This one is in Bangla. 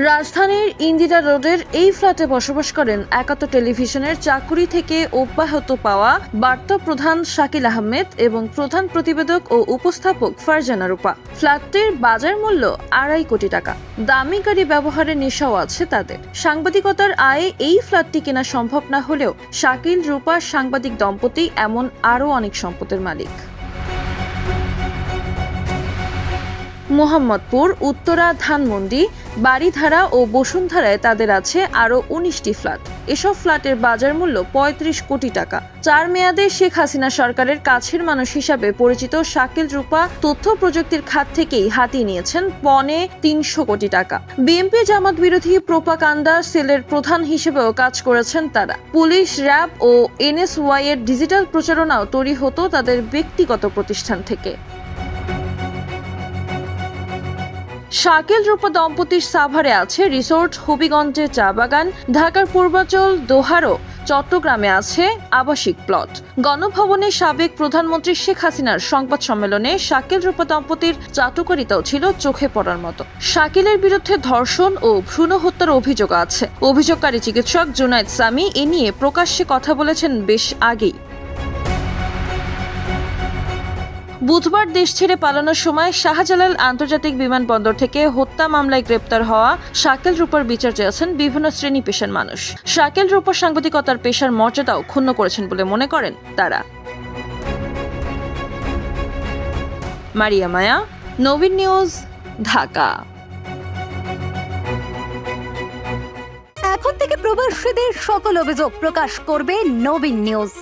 রাজধানীর ইন্দিরা রোডের এই ফ্ল্যাটে বসবাস করেন একাত্তর টেলিভিশনের চাকুরি থেকে অব্যাহত পাওয়া বার্তা প্রধান শাকিল আহমেদ এবং প্রধান প্রতিবেদক ও উপস্থাপক ফারজানা রূপা। ফ্ল্যাটটির বাজার মূল্য 2.5 কোটি টাকা। দামি গাড়ি ব্যবহারের নেশাও আছে তাদের। সাংবাদিকতার আয়ে এই ফ্ল্যাটটি কেনা সম্ভব না হলেও শাকিল রূপা সাংবাদিক দম্পতি এমন আরও অনেক সম্পদের মালিক। মোহাম্মদপুর, উত্তরা, ধানমন্ডি, বাড়িধারা ও বসুন্ধরায় তাদের আছে আরও 19টি ফ্ল্যাট। এসব ফ্ল্যাটের বাজার মূল্য 35 কোটি টাকা। 4 মেয়াদে শেখ হাসিনা সরকারের কাছের মানুষ হিসাবে পরিচিত শাকিল রূপা তথ্য প্রযুক্তির খাত থেকেই হাতিয়ে নিয়েছেন 300 কোটি টাকা। বিএনপি জামাত বিরোধী প্রোপাগান্ডা সেলের প্রধান হিসেবেও কাজ করেছেন তারা। পুলিশ, র্যাব ও এনএসওয়াই এর ডিজিটাল প্রচারণাও তৈরি হতো তাদের ব্যক্তিগত প্রতিষ্ঠান থেকে। শাকিল রূপা দম্পতির সাভারে আছে রিসোর্ট, হবিগঞ্জে চা বাগান, ঢাকার পূর্বাঞ্চল দোহারো, চট্টগ্রামে আছে আবাসিক প্লট। গণভবনে সাবেক প্রধানমন্ত্রী শেখ হাসিনার সংবাদ সম্মেলনে শাকিল রূপা দম্পতির চাটুকারিতাও ছিল চোখে পড়ার মতো। শাকিলের বিরুদ্ধে ধর্ষণ ও ভ্রূণ হত্যার অভিযোগ আছে। অভিযোগকারী চিকিৎসক জুনায়েদ সামি এ নিয়ে প্রকাশ্যে কথা বলেছেন বেশ আগেই। বুধবার দেশ ছেড়ে পালানোর সময় শাহজালাল আন্তর্জাতিক বিমানবন্দর থেকে হত্যা মামলায় গ্রেপ্তার হওয়া শাকিল রূপার বিচার চেয়েছেন বিভিন্ন শ্রেণী পেশার মানুষ। শাকিল রূপা সাংবাদিকতার পেশার মর্যাদাও ক্ষুণ্ণ করেছেন বলে মনে করেন তারা। মারিয়া মায়া, নবীন নিউজ, ঢাকা। এখন থেকে প্রবাসীদের সকল অভিযোগ প্রকাশ করবে নবীন নিউজ।